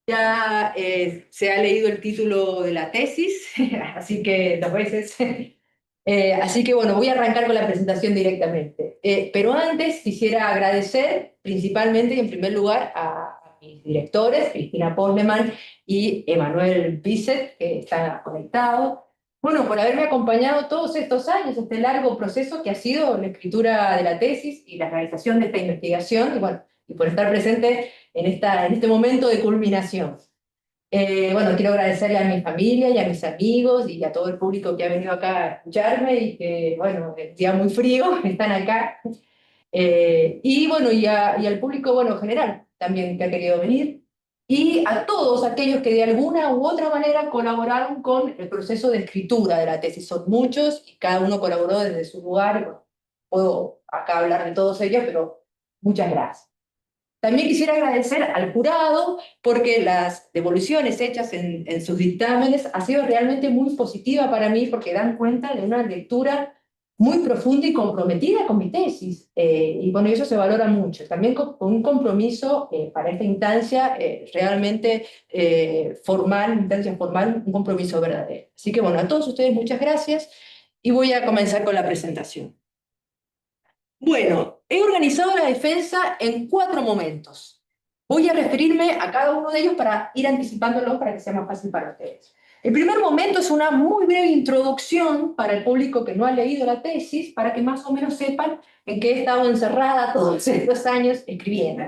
Ya se ha leído el título de la tesis, así que dos veces. Así que bueno, voy a arrancar con la presentación directamente. Pero antes quisiera agradecer principalmente y en primer lugar a mis directores, Cristina Posleman y Emanuel Bisset, que están conectados. Bueno, por haberme acompañado todos estos años, este largo proceso que ha sido la escritura de la tesis y la realización de esta investigación, y bueno, y por estar presente en este momento de culminación. Bueno, quiero agradecerle a mi familia y a mis amigos y a todo el público que ha venido acá a escucharme y que, bueno, el día muy frío, están acá. Y bueno, y al público, bueno, general también que ha querido venir. Y a todos aquellos que de alguna u otra manera colaboraron con el proceso de escritura de la tesis. Son muchos y cada uno colaboró desde su lugar. Bueno, puedo acá hablar de todos ellos, pero muchas gracias. También quisiera agradecer al jurado porque las devoluciones hechas en sus dictámenes ha sido realmente muy positiva para mí porque dan cuenta de una lectura muy profunda y comprometida con mi tesis. Y bueno, eso se valora mucho. También con un compromiso para esta instancia realmente formal, instancia formal, un compromiso verdadero. Así que bueno, a todos ustedes muchas gracias y voy a comenzar con la presentación. Bueno, he organizado la defensa en 4 momentos. Voy a referirme a cada uno de ellos para ir anticipándolos para que sea más fácil para ustedes. El primer momento es una muy breve introducción para el público que no ha leído la tesis, para que más o menos sepan en qué he estado encerrada todos estos años escribiendo.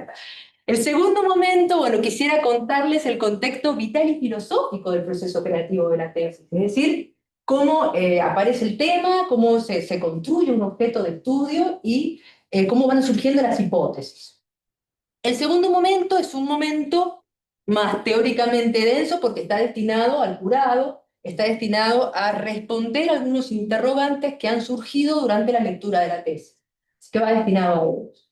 El segundo momento, bueno, quisiera contarles el contexto vital y filosófico del proceso creativo de la tesis, es decir, cómo aparece el tema, cómo se construye un objeto de estudio y cómo van surgiendo las hipótesis. El segundo momento es un momento más teóricamente denso porque está destinado al jurado, está destinado a responder algunos interrogantes que han surgido durante la lectura de la tesis. Así que va destinado a ellos.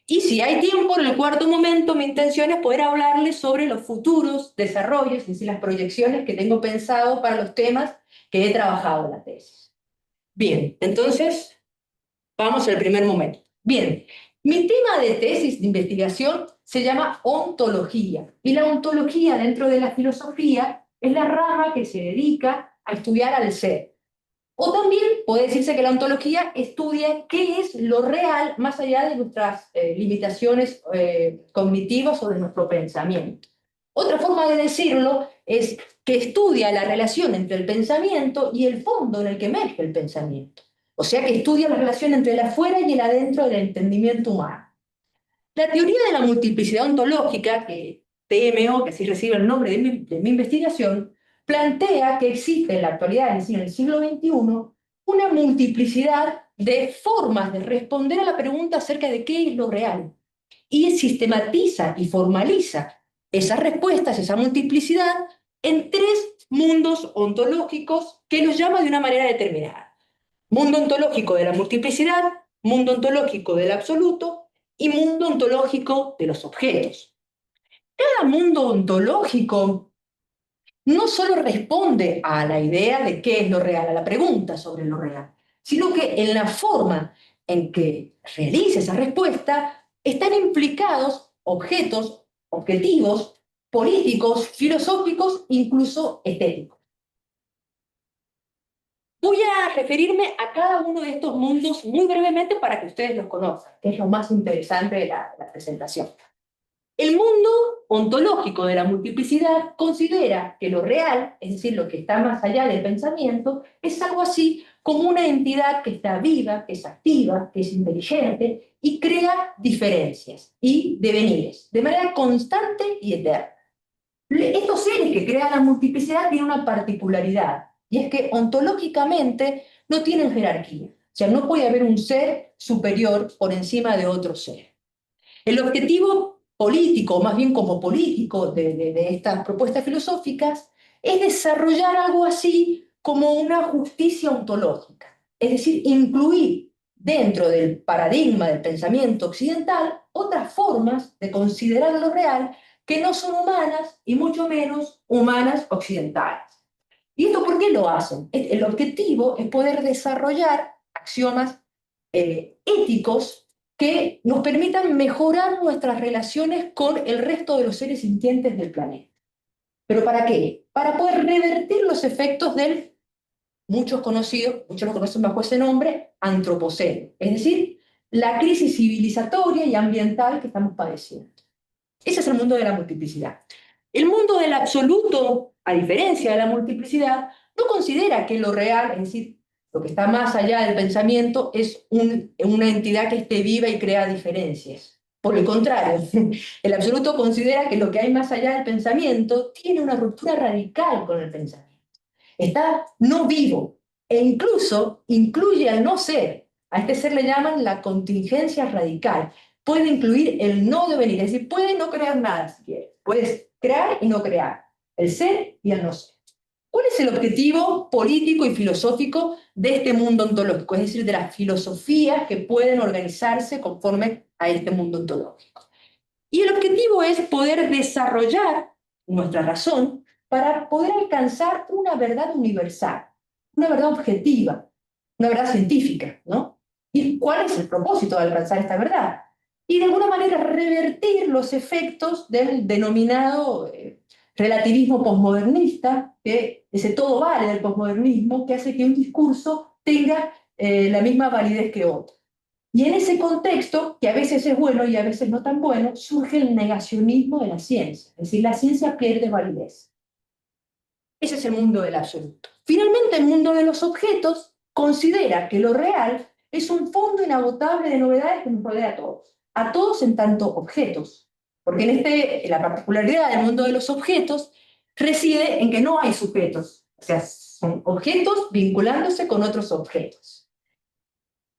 Y si hay tiempo, en el cuarto momento, mi intención es poder hablarles sobre los futuros desarrollos, es decir, las proyecciones que tengo pensado para los temas que he trabajado en la tesis. Bien, entonces, vamos al primer momento. Bien, mi tema de tesis de investigación se llama ontología. Y la ontología dentro de la filosofía es la rama que se dedica a estudiar al ser. O también puede decirse que la ontología estudia qué es lo real más allá de nuestras limitaciones cognitivas o de nuestro pensamiento. Otra forma de decirlo es que estudia la relación entre el pensamiento y el fondo en el que emerge el pensamiento. O sea que estudia la relación entre el afuera y el adentro del entendimiento humano. La teoría de la multiplicidad ontológica, que TMO, que así recibe el nombre de mi investigación, plantea que existe en la actualidad, es decir, en el siglo XXI, una multiplicidad de formas de responder a la pregunta acerca de qué es lo real. Y sistematiza y formaliza esas respuestas, esa multiplicidad, en 3 mundos ontológicos que los llama de una manera determinada. Mundo ontológico de la multiplicidad, mundo ontológico del absoluto y mundo ontológico de los objetos. Cada mundo ontológico no solo responde a la idea de qué es lo real, a la pregunta sobre lo real, sino que en la forma en que realiza esa respuesta están implicados objetos, objetivos, políticos, filosóficos, incluso estéticos. Voy a referirme a cada uno de estos mundos muy brevemente para que ustedes los conozcan, que es lo más interesante de la presentación. El mundo ontológico de la multiplicidad considera que lo real, es decir, lo que está más allá del pensamiento, es algo así como una entidad que está viva, que es activa, que es inteligente y crea diferencias y devenires de manera constante y eterna. Estos seres que crean la multiplicidad tienen una particularidad, y es que ontológicamente no tienen jerarquía. O sea, no puede haber un ser superior por encima de otro ser. El objetivo político, o más bien como político, de estas propuestas filosóficas es desarrollar algo así como una justicia ontológica. Es decir, incluir dentro del paradigma del pensamiento occidental otras formas de considerar lo real que no son humanas y mucho menos humanas occidentales. ¿Y esto por qué lo hacen? El objetivo es poder desarrollar axiomas éticos que nos permitan mejorar nuestras relaciones con el resto de los seres sintientes del planeta. ¿Pero para qué? Para poder revertir los efectos del, muchos conocidos, muchos lo conocen bajo ese nombre, antropoceno, es decir, la crisis civilizatoria y ambiental que estamos padeciendo. Ese es el mundo de la multiplicidad. El mundo del absoluto, a diferencia de la multiplicidad, no considera que lo real, es decir, lo que está más allá del pensamiento, es una entidad que esté viva y crea diferencias. Por el contrario, el absoluto considera que lo que hay más allá del pensamiento tiene una ruptura radical con el pensamiento. Está no vivo e incluso incluye al no ser. A este ser le llaman la contingencia radical. Puede incluir el no devenir, es decir, puede no crear nada si quiere. Puedes crear y no crear, el ser y el no ser. ¿Cuál es el objetivo político y filosófico de este mundo ontológico? Es decir, de las filosofías que pueden organizarse conforme a este mundo ontológico. Y el objetivo es poder desarrollar nuestra razón para poder alcanzar una verdad universal, una verdad objetiva, una verdad científica, ¿no? ¿Y cuál es el propósito de alcanzar esta verdad? Y de alguna manera revertir los efectos del denominado relativismo posmodernista, que ese todo vale del posmodernismo, que hace que un discurso tenga la misma validez que otro. Y en ese contexto, que a veces es bueno y a veces no tan bueno, surge el negacionismo de la ciencia, es decir, la ciencia pierde validez. Ese es el mundo del absoluto. Finalmente, el mundo de los objetos considera que lo real es un fondo inagotable de novedades que nos rodea a todos en tanto objetos. Porque la particularidad del mundo de los objetos reside en que no hay sujetos, o sea, son objetos vinculándose con otros objetos.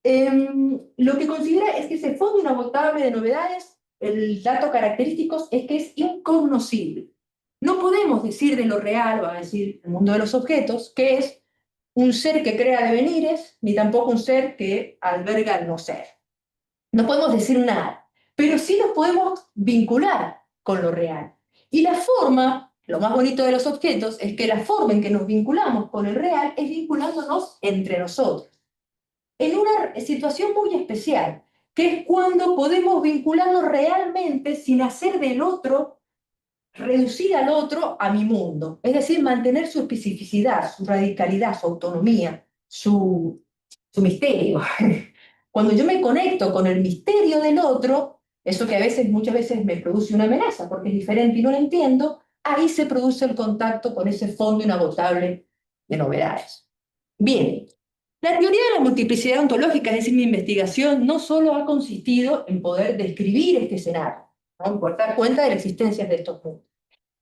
Lo que considera es que ese fondo inagotable de novedades, el dato característico es que es incognoscible. No podemos decir de lo real, va a decir el mundo de los objetos, que es un ser que crea devenires, ni tampoco un ser que alberga el no ser. No podemos decir nada, pero sí nos podemos vincular con lo real. Y la forma, lo más bonito de los objetos, es que la forma en que nos vinculamos con el real es vinculándonos entre nosotros en una situación muy especial, que es cuando podemos vincularnos realmente sin hacer del otro, reducir al otro a mi mundo. Es decir, mantener su especificidad, su radicalidad, su autonomía, su misterio. Cuando yo me conecto con el misterio del otro, eso que a veces, muchas veces me produce una amenaza porque es diferente y no lo entiendo, ahí se produce el contacto con ese fondo inagotable de novedades. Bien, la teoría de la multiplicidad ontológica, es decir, mi investigación, no solo ha consistido en poder describir este escenario, ¿no? Por dar cuenta de la existencia de estos mundos,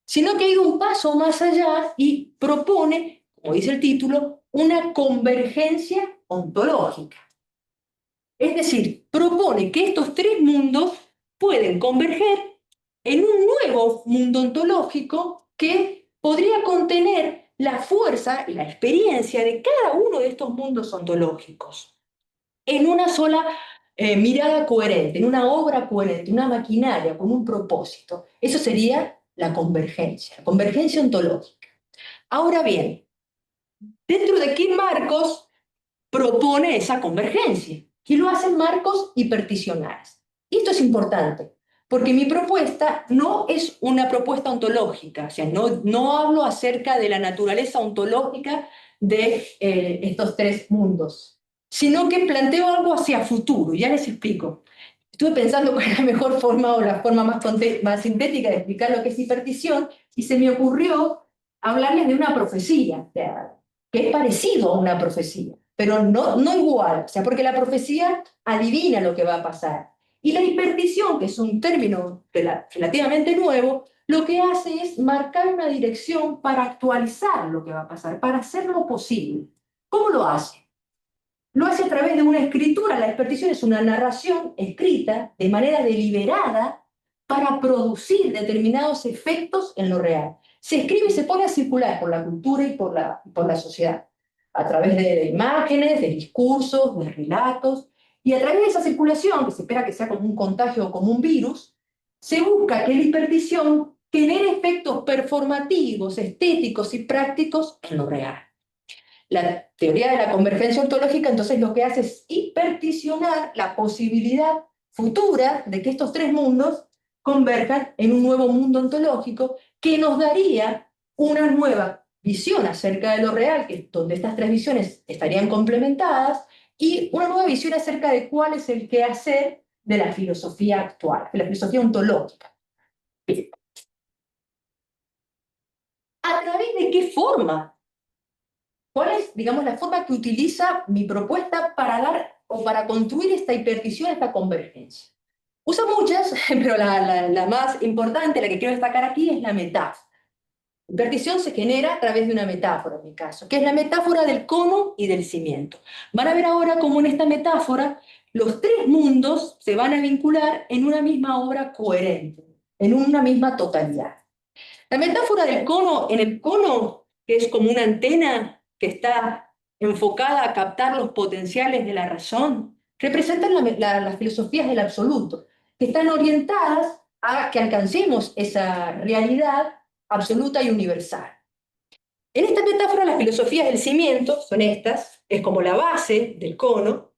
sino que ha ido un paso más allá y propone, como dice el título, una convergencia ontológica. Es decir, propone que estos tres mundos pueden converger en un nuevo mundo ontológico que podría contener la fuerza y la experiencia de cada uno de estos mundos ontológicos en una sola mirada coherente, en una obra coherente, una maquinaria con un propósito. Eso sería la convergencia ontológica. Ahora bien, ¿dentro de qué marcos propone esa convergencia? Y lo hacen marcos hiperticionales. Y esto es importante, porque mi propuesta no es una propuesta ontológica, o sea, no hablo acerca de la naturaleza ontológica de estos tres mundos, sino que planteo algo hacia futuro, ya les explico. Estuve pensando cuál es la mejor forma o la forma más sintética de explicar lo que es hipertición y se me ocurrió hablarles de una profecía, que es parecido a una profecía, pero no igual, o sea, porque la profecía adivina lo que va a pasar. Y la hipertición, que es un término relativamente nuevo, lo que hace es marcar una dirección para actualizar lo que va a pasar, para hacerlo posible. ¿Cómo lo hace? Lo hace a través de una escritura. La hipertición es una narración escrita de manera deliberada para producir determinados efectos en lo real. Se escribe y se pone a circular por la cultura y por la sociedad, a través de imágenes, de discursos, de relatos, y a través de esa circulación, que se espera que sea como un contagio o como un virus, se busca que la hipertición genere efectos performativos, estéticos y prácticos en lo real. La teoría de la convergencia ontológica entonces lo que hace es hiperticionar la posibilidad futura de que estos tres mundos converjan en un nuevo mundo ontológico que nos daría una nueva visión acerca de lo real, que es donde estas tres visiones estarían complementadas, y una nueva visión acerca de cuál es el quehacer de la filosofía actual, de la filosofía ontológica. ¿A través de qué forma? ¿Cuál es, digamos, la forma que utiliza mi propuesta para dar o para construir esta hipervisión, esta convergencia? Usa muchas, pero la más importante, la que quiero destacar aquí, es la metáfora. La hipervisión se genera a través de una metáfora, en mi caso, que es la metáfora del cono y del cimiento. Van a ver ahora cómo en esta metáfora los tres mundos se van a vincular en una misma obra coherente, en una misma totalidad. La metáfora del cono, en el cono, que es como una antena que está enfocada a captar los potenciales de la razón, representan las filosofías del absoluto, que están orientadas a que alcancemos esa realidad absoluta y universal. En esta metáfora, las filosofías del cimiento son estas, es como la base del cono,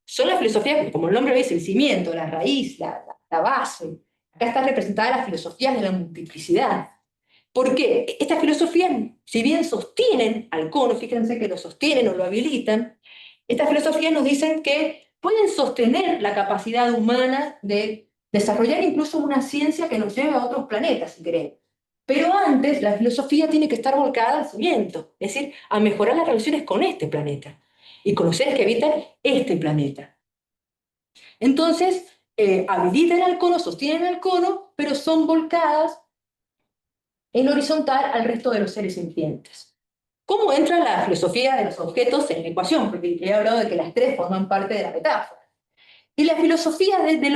son las filosofías, como el nombre lo dice, el cimiento, la raíz, la base. Acá están representadas las filosofías de la multiplicidad. Porque estas filosofías, si bien sostienen al cono, fíjense que lo sostienen o lo habilitan, estas filosofías nos dicen que pueden sostener la capacidad humana de desarrollar incluso una ciencia que nos lleve a otros planetas, si queremos. Pero antes, la filosofía tiene que estar volcada al cimiento, es decir, a mejorar las relaciones con este planeta y con los seres que habitan este planeta. Entonces, habilitan al cono, sostienen al cono, pero son volcadas en horizontal al resto de los seres sintientes. ¿Cómo entra la filosofía de los objetos en la ecuación? Porque he hablado de que las tres forman parte de la metáfora. Y las filosofías de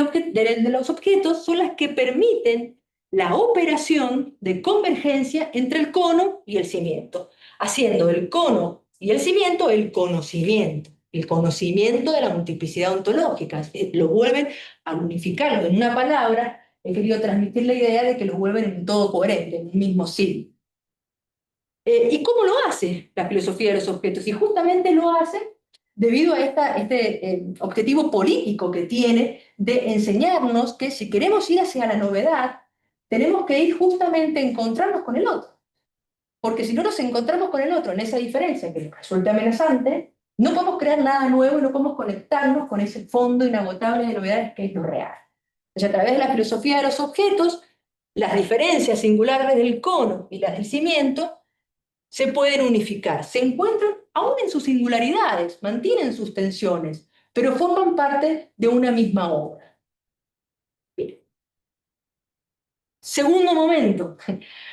los objetos son las que permiten la operación de convergencia entre el cono y el cimiento, haciendo el cono y el cimiento el conocimiento de la multiplicidad ontológica. Lo vuelven a unificarlo en una palabra. He querido transmitir la idea de que lo vuelven en todo coherente, en un mismo sí. ¿Y cómo lo hace la filosofía de los objetos? Y justamente lo hace debido a este objetivo político que tiene de enseñarnos que si queremos ir hacia la novedad, tenemos que ir justamente a encontrarnos con el otro. Porque si no nos encontramos con el otro en esa diferencia que nos resulta amenazante, no podemos crear nada nuevo y no podemos conectarnos con ese fondo inagotable de novedades que es lo real. Entonces, a través de la filosofía de los objetos, las diferencias singulares del cono y las del cimiento se pueden unificar, se encuentran aún en sus singularidades, mantienen sus tensiones, pero forman parte de una misma obra. Bien. Segundo momento,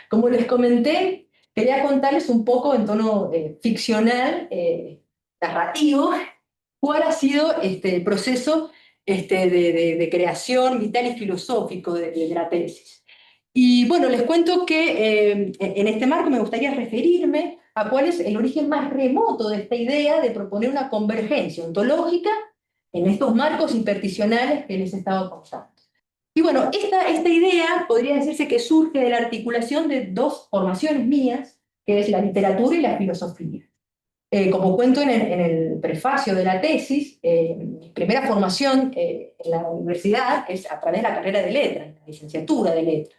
como les comenté, quería contarles un poco en tono ficcional, narrativo, cuál ha sido el proceso de creación vital y filosófico de la tesis. Y bueno, les cuento que en este marco me gustaría referirme a cuál es el origen más remoto de esta idea de proponer una convergencia ontológica en estos marcos hiperticionales que les he estado contando. Y bueno, esta idea podría decirse que surge de la articulación de dos formaciones mías, que es la literatura y la filosofía. Como cuento en el prefacio de la tesis, mi primera formación en la universidad es a través de la carrera de letras, la licenciatura de letras.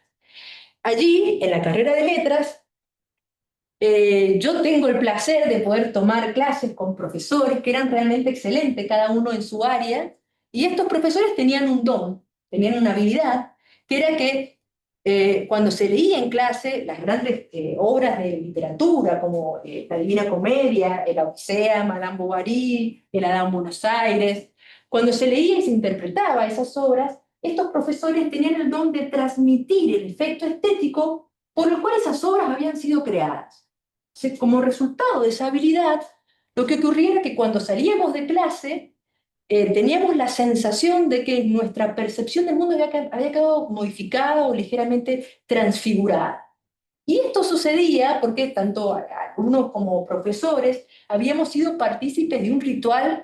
Allí, en la carrera de letras, yo tengo el placer de poder tomar clases con profesores que eran realmente excelentes, cada uno en su área, y estos profesores tenían un don, tenían una habilidad, que era que cuando se leía en clase las grandes obras de literatura, como la Divina Comedia, la Odisea, Madame Bovary, el Adán Buenos Aires, cuando se leía y se interpretaba esas obras, estos profesores tenían el don de transmitir el efecto estético por el cual esas obras habían sido creadas. Como resultado de esa habilidad, lo que ocurría era que cuando salíamos de clase, teníamos la sensación de que nuestra percepción del mundo había quedado modificada o ligeramente transfigurada. Y esto sucedía porque tanto alumnos como profesores habíamos sido partícipes de un ritual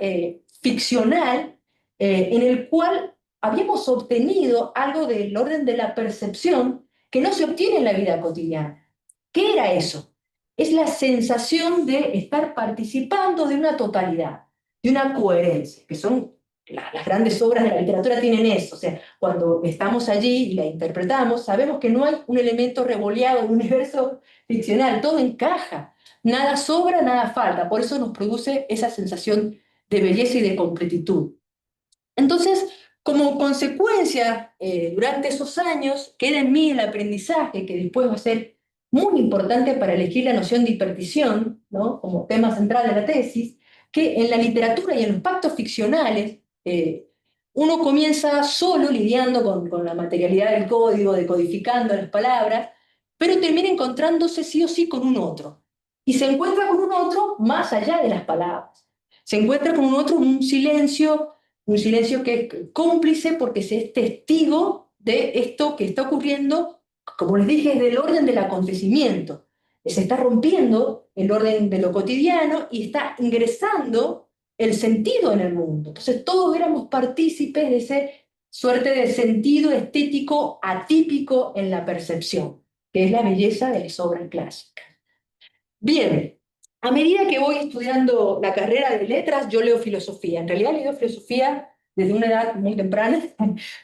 ficcional en el cual habíamos obtenido algo del orden de la percepción que no se obtiene en la vida cotidiana. ¿Qué era eso? Es la sensación de estar participando de una totalidad, de una coherencia, que son las grandes obras de la literatura tienen eso, o sea, cuando estamos allí y la interpretamos, sabemos que no hay un elemento revoleado de un universo ficcional, todo encaja, nada sobra, nada falta, por eso nos produce esa sensación de belleza y de completitud. Entonces, como consecuencia, durante esos años, queda en mí el aprendizaje, que después va a ser muy importante para elegir la noción de hipertición, ¿no? Como tema central de la tesis, que en la literatura y en los pactos ficcionales, uno comienza solo lidiando con la materialidad del código, decodificando las palabras, pero termina encontrándose sí o sí con un otro. Y se encuentra con un otro más allá de las palabras. Se encuentra con un otro, un silencio que es cómplice porque se es testigo de esto que está ocurriendo, como les dije, es del orden del acontecimiento. Se está rompiendo el orden de lo cotidiano y está ingresando el sentido en el mundo. Entonces todos éramos partícipes de ese suerte de sentido estético atípico en la percepción, que es la belleza de las obras clásicas. Bien, a medida que voy estudiando la carrera de letras, yo leo filosofía. En realidad leo filosofía desde una edad muy temprana,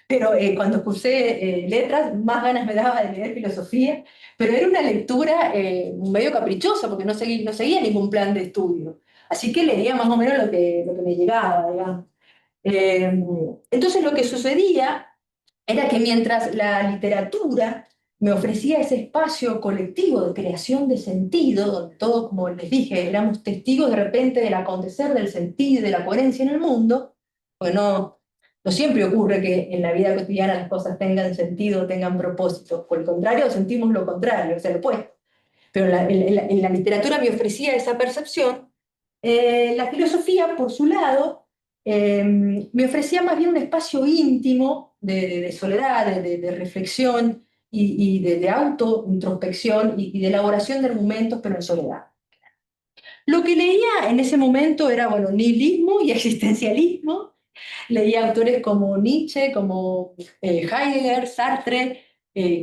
pero cuando cursé letras, más ganas me daba de leer filosofía, pero era una lectura medio caprichosa, porque no seguía ningún plan de estudio. Así que leía más o menos lo que me llegaba, digamos. Eh, entonces lo que sucedía era que mientras la literatura me ofrecía ese espacio colectivo de creación de sentido, donde todos, como les dije, éramos testigos de repente del acontecer del sentido y de la coherencia en el mundo, porque no siempre ocurre que en la vida cotidiana las cosas tengan sentido, tengan propósito. Por el contrario, sentimos lo contrario, o sea, lo opuesto. Pero en la literatura me ofrecía esa percepción. La filosofía, por su lado, me ofrecía más bien un espacio íntimo de soledad, de reflexión y de autointrospección y de elaboración de argumentos, pero en soledad. Lo que leía en ese momento era, bueno, nihilismo y existencialismo. Leía autores como Nietzsche, como Heidegger, Sartre,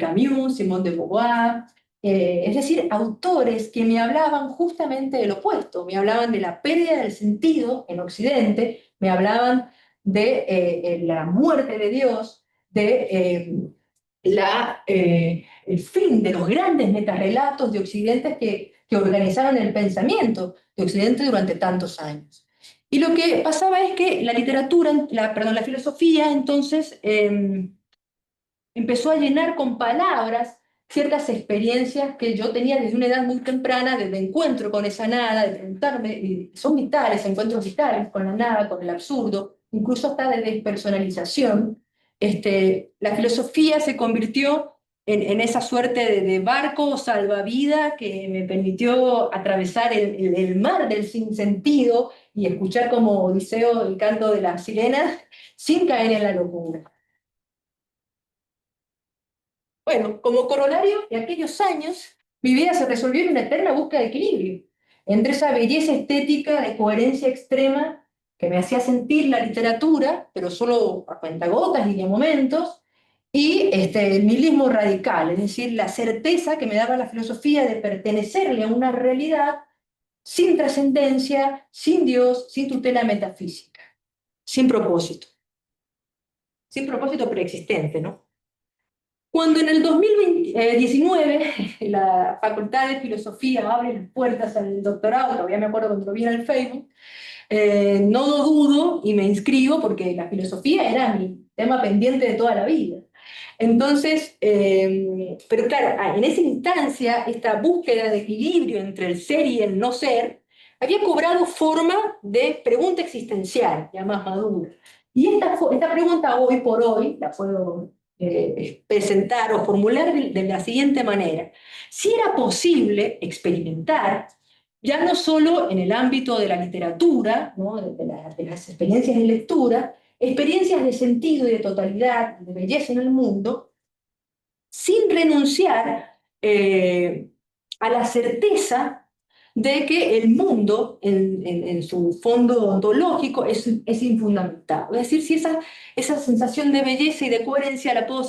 Camus, Simone de Beauvoir, es decir, autores que me hablaban justamente del opuesto, me hablaban de la pérdida del sentido en Occidente, me hablaban de la muerte de Dios, de el fin de los grandes metarrelatos de Occidente que organizaron el pensamiento de Occidente durante tantos años. Y lo que pasaba es que la literatura, perdón, la filosofía, entonces empezó a llenar con palabras ciertas experiencias que yo tenía desde una edad muy temprana, de encuentro con esa nada, de preguntarme, y son vitales, encuentros vitales con la nada, con el absurdo, incluso hasta de despersonalización. La filosofía se convirtió en esa suerte de barco salvavidas que me permitió atravesar el mar del sinsentido y escuchar como Odiseo el canto de las sirenas sin caer en la locura. Bueno, como corolario de aquellos años, mi vida se resolvió en una eterna búsqueda de equilibrio entre esa belleza estética de coherencia extrema que me hacía sentir la literatura, pero solo a cuentagotas y de momentos, y el nihilismo radical, es decir, la certeza que me daba la filosofía de pertenecerle a una realidad sin trascendencia, sin Dios, sin tutela metafísica, sin propósito, sin propósito preexistente, ¿no? Cuando en el 2019 la Facultad de Filosofía abre las puertas al doctorado, todavía me acuerdo cuando lo vi en el Facebook, no lo dudo y me inscribo porque la filosofía era mi tema pendiente de toda la vida. Entonces, pero claro, en esa instancia, esta búsqueda de equilibrio entre el ser y el no ser, había cobrado forma de pregunta existencial, ya más madura. Y esta pregunta hoy por hoy la puedo presentar o formular de la siguiente manera. Si era posible experimentar, ya no solo en el ámbito de la literatura, ¿no? De las experiencias de lectura, experiencias de sentido y de totalidad, de belleza en el mundo, sin renunciar a la certeza de que el mundo, en su fondo ontológico, infundamentado. Es decir, si esa sensación de belleza y de coherencia la puedo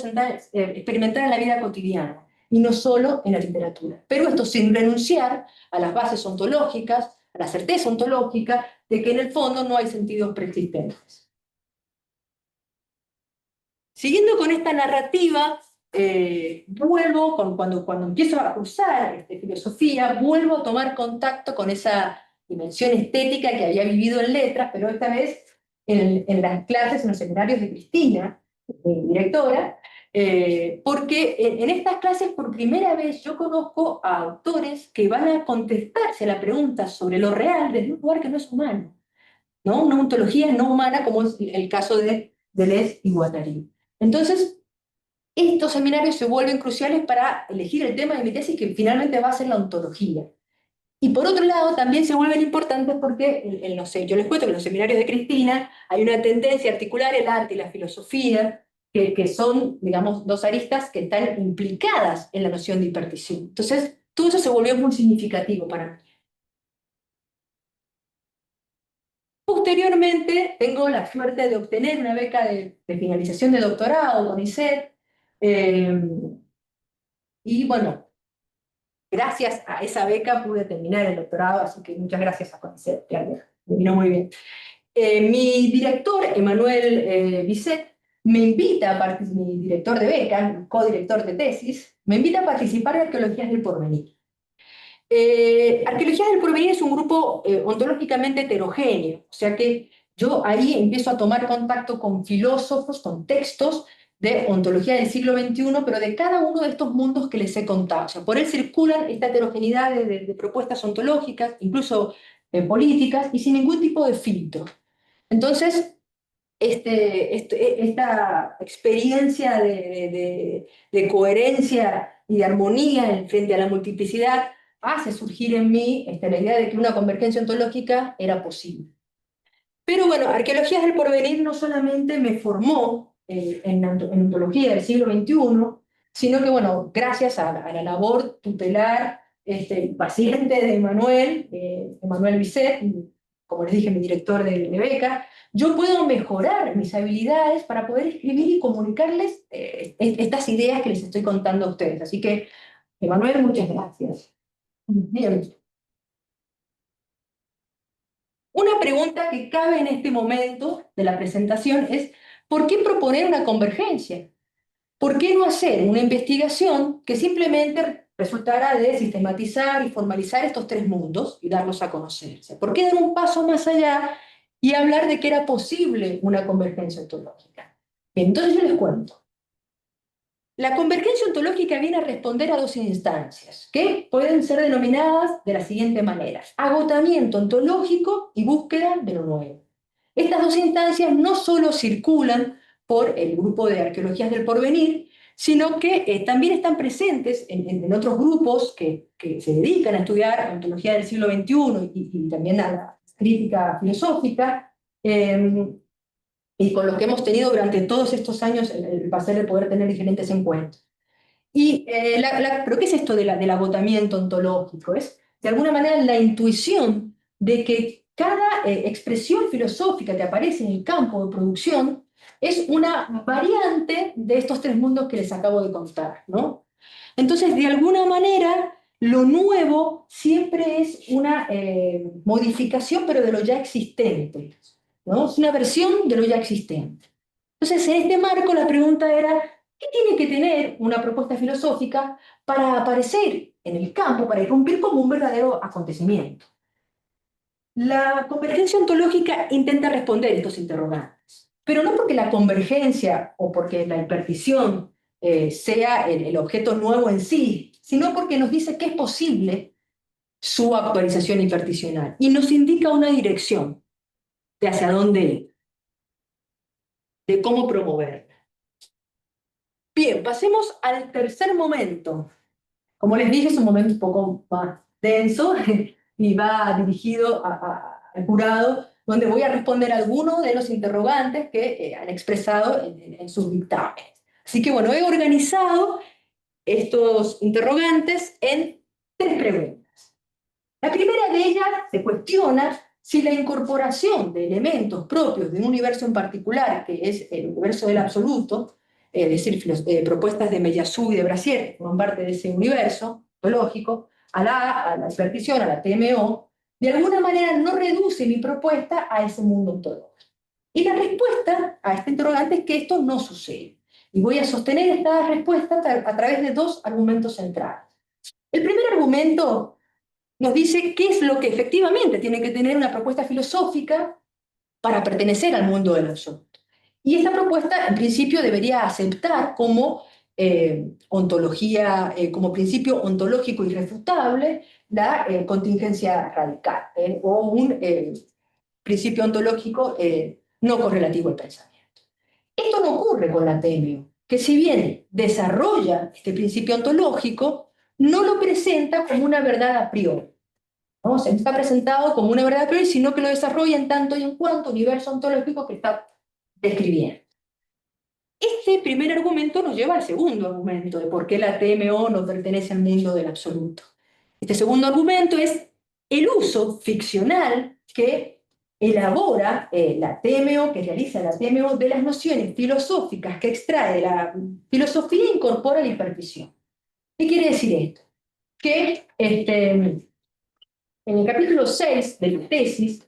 experimentar en la vida cotidiana, y no solo en la literatura. Pero esto sin renunciar a las bases ontológicas, a la certeza ontológica de que en el fondo no hay sentidos preexistentes. Siguiendo con esta narrativa, vuelvo, cuando empiezo a cursar filosofía, vuelvo a tomar contacto con esa dimensión estética que había vivido en letras, pero esta vez en las clases, en los seminarios de Cristina, mi directora, porque en estas clases por primera vez yo conozco a autores que van a contestarse a la pregunta sobre lo real desde un lugar que no es humano, ¿no? Una ontología no humana como es el caso de Deleuze y Guattari. Entonces, estos seminarios se vuelven cruciales para elegir el tema de mi tesis, que finalmente va a ser la ontología. Y por otro lado, también se vuelven importantes porque, no sé, yo les cuento que en los seminarios de Cristina hay una tendencia a articular el arte y la filosofía, que son, digamos, dos aristas que están implicadas en la noción de hipertición. Entonces, todo eso se volvió muy significativo para mí. Posteriormente, tengo la suerte de obtener una beca de finalización de doctorado, CONICET, eh, y bueno, gracias a esa beca pude terminar el doctorado, así que muchas gracias a CONICET, me vino muy bien. Mi director, Emanuel Bisset, me invita a participar, mi director de beca, codirector de tesis, me invita a participar de Arqueologías del Porvenir. Arqueologías del Porvenir es un grupo ontológicamente heterogéneo, o sea que yo ahí empiezo a tomar contacto con filósofos, con textos de ontología del siglo XXI, pero de cada uno de estos mundos que les he contado. O sea, por él circulan esta heterogeneidad de propuestas ontológicas, incluso políticas, y sin ningún tipo de filtro. Entonces, esta experiencia de coherencia y de armonía frente a la multiplicidad hace surgir en mí la idea de que una convergencia ontológica era posible. Pero bueno, Arqueologías del Porvenir no solamente me formó en ontología del siglo XXI, sino que, bueno, gracias a la labor tutelar paciente de Emanuel Bisset, como les dije, mi director de beca, yo puedo mejorar mis habilidades para poder escribir y comunicarles estas ideas que les estoy contando a ustedes. Así que, Emanuel, muchas gracias. Bien. Una pregunta que cabe en este momento de la presentación es, ¿por qué proponer una convergencia? ¿Por qué no hacer una investigación que simplemente resultara de sistematizar y formalizar estos tres mundos y darlos a conocer? O sea, ¿por qué dar un paso más allá y hablar de que era posible una convergencia ontológica? Bien, entonces yo les cuento. La convergencia ontológica viene a responder a dos instancias, que pueden ser denominadas de la siguiente manera: agotamiento ontológico y búsqueda de lo nuevo. Estas dos instancias no solo circulan por el grupo de Arqueologías del Porvenir, sino que también están presentes en otros grupos que se dedican a estudiar la ontología del siglo XXI y también a la crítica filosófica, y con los que hemos tenido durante todos estos años el placer de poder tener diferentes encuentros. ¿Pero qué es esto del agotamiento ontológico? Es, de alguna manera, la intuición de que cada expresión filosófica que aparece en el campo de producción es una variante de estos tres mundos que les acabo de contar, ¿no? Entonces, de alguna manera, lo nuevo siempre es una modificación, pero de lo ya existente, ¿no? Es una versión de lo ya existente. Entonces, en este marco, la pregunta era, ¿qué tiene que tener una propuesta filosófica para aparecer en el campo, para irrumpir como un verdadero acontecimiento? La convergencia ontológica intenta responder estos interrogantes, pero no porque la convergencia o porque la hipertición sea el objeto nuevo en sí, sino porque nos dice que es posible su actualización hiperticional y nos indica una dirección de hacia dónde ir, de cómo promoverla. Bien, pasemos al tercer momento. Como les dije, es un momento un poco más denso y va dirigido al jurado, donde voy a responder algunos de los interrogantes que han expresado en sus dictámenes. Así que bueno, he organizado estos interrogantes en tres preguntas. La primera de ellas se cuestiona si la incorporación de elementos propios de un universo en particular, que es el universo del absoluto, es decir, propuestas de Meillassoux y de Brassier, que forman parte de ese universo ontológico, a la superstición, a la TMO, de alguna manera no reduce mi propuesta a ese mundo ontológico. Y la respuesta a este interrogante es que esto no sucede. Y voy a sostener esta respuesta a través de dos argumentos centrales. El primer argumento nos dice qué es lo que efectivamente tiene que tener una propuesta filosófica para pertenecer al mundo del absoluto. Y esta propuesta, en principio, debería aceptar como ontología, como principio ontológico irrefutable, la contingencia radical, o un principio ontológico no correlativo al pensamiento. Esto no ocurre con la TMO, que si bien desarrolla este principio ontológico, no lo presenta como una verdad a priori. ¿No? Se está presentado como una verdad a priori, sino que lo desarrolla en tanto y en cuanto universo ontológico que está describiendo. Este primer argumento nos lleva al segundo argumento de por qué la TMO no pertenece al mundo del absoluto. Este segundo argumento es el uso ficcional que elabora la TMO, que realiza la TMO de las nociones filosóficas que extrae de la filosofía e incorpora la hipervisión. ¿Qué quiere decir esto? Que en el capítulo 6 de la tesis,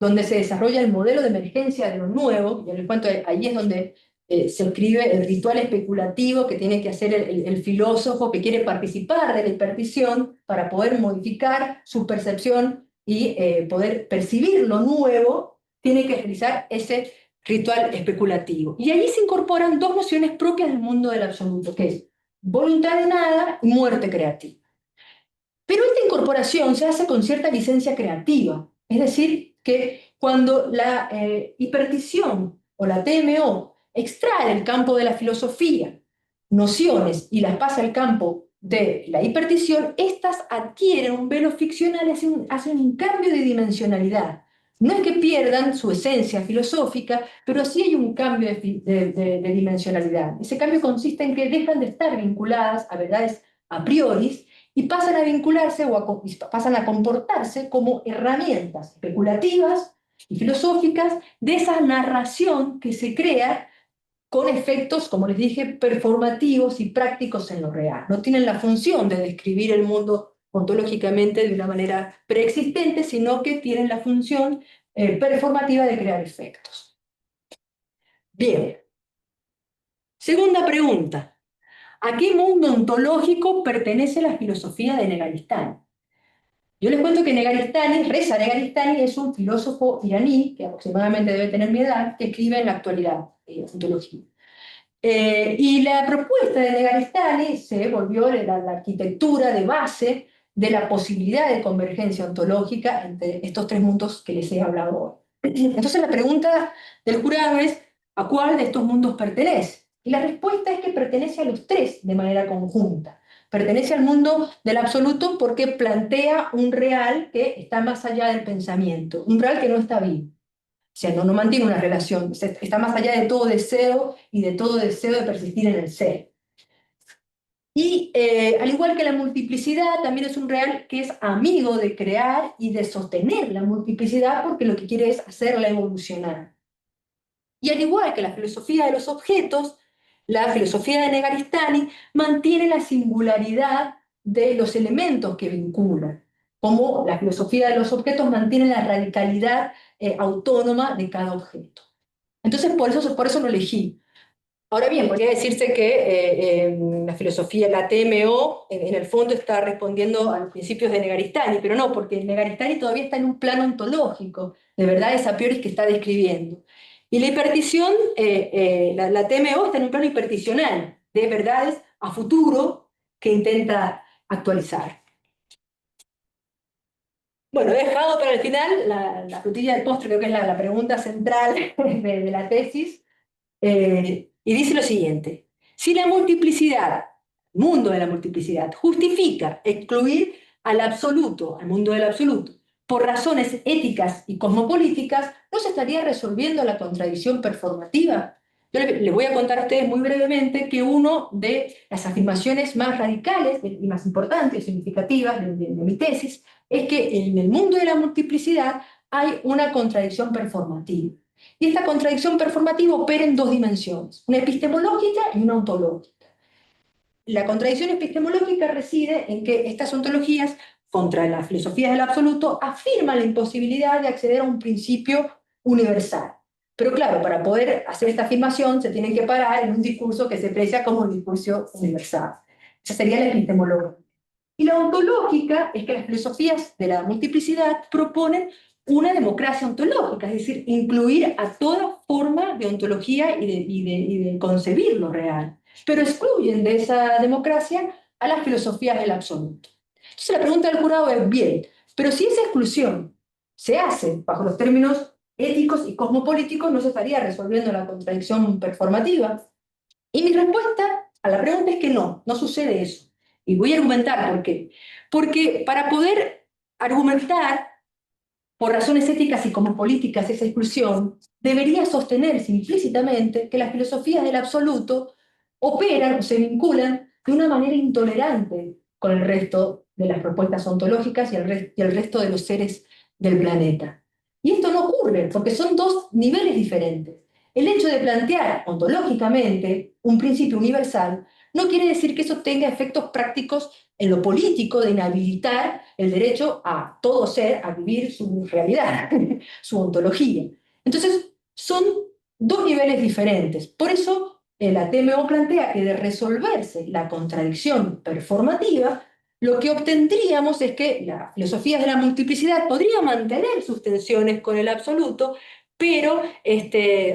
donde se desarrolla el modelo de emergencia de lo nuevo, ya les cuento, ahí es donde se escribe el ritual especulativo que tiene que hacer el filósofo que quiere participar de la hipervisión para poder modificar su percepción y poder percibir lo nuevo, tiene que realizar ese ritual especulativo. Y ahí se incorporan dos nociones propias del mundo del absoluto, que es voluntad de nada y muerte creativa. Pero esta incorporación se hace con cierta licencia creativa, es decir, que cuando la hipertición o la TMO extrae del campo de la filosofía nociones y las pasa al campo de la hipertición, estas adquieren un velo ficcional, hacen un cambio de dimensionalidad. No es que pierdan su esencia filosófica, pero sí hay un cambio de dimensionalidad. Ese cambio consiste en que dejan de estar vinculadas a verdades a priori y pasan a vincularse pasan a comportarse como herramientas especulativas y filosóficas de esa narración que se crea con efectos, como les dije, performativos y prácticos en lo real. No tienen la función de describir el mundo ontológicamente de una manera preexistente, sino que tienen la función performativa de crear efectos. Bien. Segunda pregunta. ¿A qué mundo ontológico pertenece la filosofía de Negaristani? Yo les cuento que Reza Negaristani es un filósofo iraní, que aproximadamente debe tener mi edad, que escribe en la actualidad ontología. Y la propuesta de Negaristani se volvió la arquitectura de base de la posibilidad de convergencia ontológica entre estos tres mundos que les he hablado hoy. Entonces la pregunta del jurado es, ¿a cuál de estos mundos pertenece? Y la respuesta es que pertenece a los tres de manera conjunta. Pertenece al mundo del absoluto porque plantea un real que está más allá del pensamiento, un real que no está vivo. O sea, no mantiene una relación, está más allá de todo deseo y de todo deseo de persistir en el ser. Y al igual que la multiplicidad, también es un real que es amigo de crear y de sostener la multiplicidad porque lo que quiere es hacerla evolucionar. Y al igual que la filosofía de los objetos, la filosofía de Negaristani mantiene la singularidad de los elementos que vinculan, como la filosofía de los objetos mantiene la radicalidad autónoma de cada objeto. Entonces, por eso lo elegí. Ahora bien, podría decirse que la filosofía, la TMO, en el fondo está respondiendo a los principios de Negaristani, pero no, porque Negaristani todavía está en un plano ontológico, de verdades a priori que está describiendo. Y la hipertición, la TMO está en un plano hiperticional, de verdades a futuro que intenta actualizar. Bueno, he dejado para el final la frutilla del postre, creo que es la pregunta central de la tesis. Y dice lo siguiente: si la multiplicidad, mundo de la multiplicidad, justifica excluir al absoluto, al mundo del absoluto, por razones éticas y cosmopolíticas, ¿no se estaría resolviendo la contradicción performativa? Yo les voy a contar a ustedes muy brevemente que una de las afirmaciones más radicales y más importantes, significativas de mi tesis, es que en el mundo de la multiplicidad hay una contradicción performativa. Y esta contradicción performativa opera en dos dimensiones, una epistemológica y una ontológica. La contradicción epistemológica reside en que estas ontologías, contra la filosofía del absoluto, afirman la imposibilidad de acceder a un principio universal, Pero claro, para poder hacer esta afirmación se tienen que parar en un discurso que se aprecia como un discurso universal. Esa sería la epistemología. Y la ontológica es que las filosofías de la multiplicidad proponen una democracia ontológica, es decir, incluir a toda forma de ontología y de concebir lo real, pero excluyen de esa democracia a las filosofías del absoluto. Entonces la pregunta del jurado es, bien, pero si esa exclusión se hace bajo los términos éticos y cosmopolíticos, no se estaría resolviendo la contradicción performativa. Y mi respuesta a la pregunta es que no, no sucede eso. Y voy a argumentar por qué. Porque para poder argumentar por razones éticas y como políticas esa exclusión, debería sostenerse implícitamente que las filosofías del absoluto operan o se vinculan de una manera intolerante con el resto de las propuestas ontológicas y el resto de los seres del planeta. Y esto no ocurre porque son dos niveles diferentes. El hecho de plantear ontológicamente un principio universal no quiere decir que eso tenga efectos prácticos en lo político de inhabilitar el derecho a todo ser a vivir su realidad, su ontología. Entonces, son dos niveles diferentes. Por eso, la TMO plantea que de resolverse la contradicción performativa, lo que obtendríamos es que las filosofías de la multiplicidad podrían mantener sus tensiones con el absoluto, pero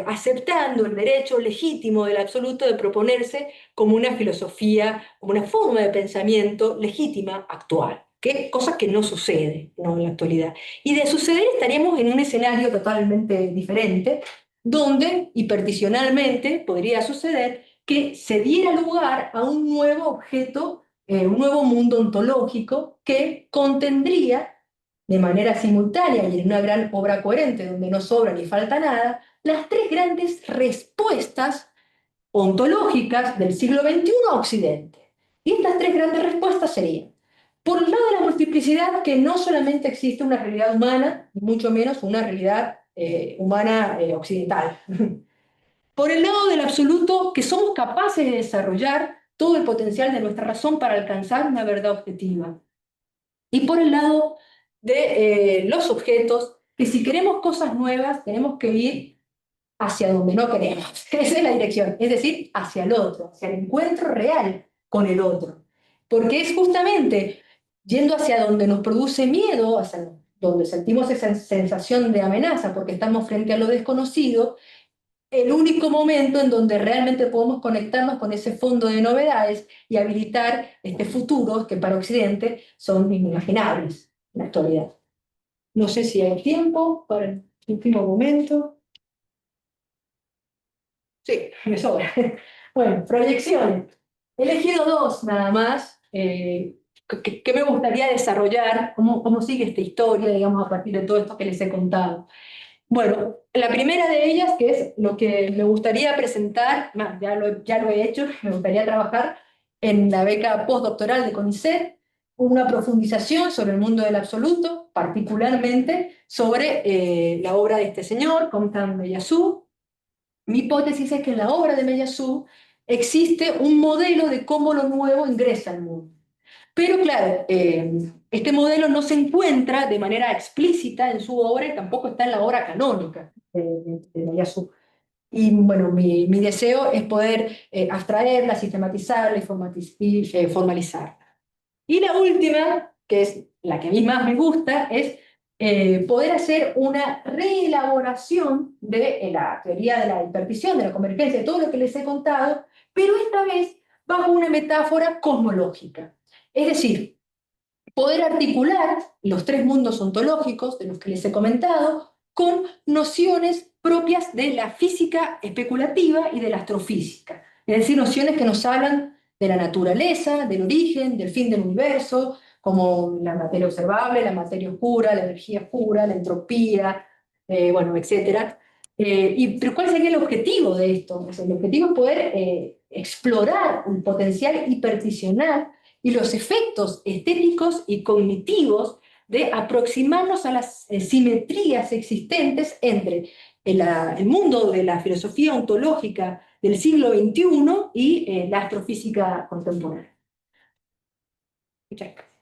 aceptando el derecho legítimo del absoluto de proponerse como una filosofía, como una forma de pensamiento legítima actual, que cosa que no sucede, ¿no?, en la actualidad. Y de suceder estaríamos en un escenario totalmente diferente, donde hiperticionalmente podría suceder que se diera lugar a un nuevo objeto, un nuevo mundo ontológico que contendría de manera simultánea y en una gran obra coherente donde no sobra ni falta nada, las tres grandes respuestas ontológicas del siglo XXI a Occidente. Y estas tres grandes respuestas serían, por el lado de la multiplicidad, que no solamente existe una realidad humana, ni mucho menos una realidad humana occidental. Por el lado del absoluto, que somos capaces de desarrollar todo el potencial de nuestra razón para alcanzar una verdad objetiva. Y por el lado de los objetos, que si queremos cosas nuevas, tenemos que ir hacia donde no queremos. Esa es la dirección, es decir, hacia el otro, hacia el encuentro real con el otro. Porque es justamente yendo hacia donde nos produce miedo, hacia donde sentimos esa sensación de amenaza, porque estamos frente a lo desconocido, el único momento en donde realmente podemos conectarnos con ese fondo de novedades y habilitar futuros que para Occidente son inimaginables en la actualidad. No sé si hay tiempo para el último momento. Sí, me sobra. Bueno, proyecciones. He elegido dos nada más que me gustaría desarrollar, cómo sigue esta historia, digamos, a partir de todo esto que les he contado. Bueno, la primera de ellas, que es lo que me gustaría presentar, ya lo he hecho, me gustaría trabajar en la beca postdoctoral de CONICET, una profundización sobre el mundo del absoluto, particularmente sobre la obra de este señor, Comtan Meyassou. Mi hipótesis es que en la obra de Meyassou existe un modelo de cómo lo nuevo ingresa al mundo. Pero claro, este modelo no se encuentra de manera explícita en su obra y tampoco está en la obra canónica de Meyassou. Y bueno, mi deseo es poder abstraerla, sistematizarla y formalizarla. Y la última, que es la que a mí más me gusta, es poder hacer una reelaboración de la teoría de la hipervisión, de la convergencia, de todo lo que les he contado, pero esta vez bajo una metáfora cosmológica. Es decir, poder articular los tres mundos ontológicos de los que les he comentado con nociones propias de la física especulativa y de la astrofísica. Es decir, nociones que nos hablan de la naturaleza, del origen, del fin del universo, como la materia observable, la materia oscura, la energía oscura, la entropía, bueno, etc. Pero ¿cuál sería el objetivo de esto? Pues el objetivo es poder explorar un potencial hiperticional y los efectos estéticos y cognitivos de aproximarnos a las simetrías existentes entre el mundo de la filosofía ontológica del siglo XXI y la astrofísica contemporánea. Muchas gracias.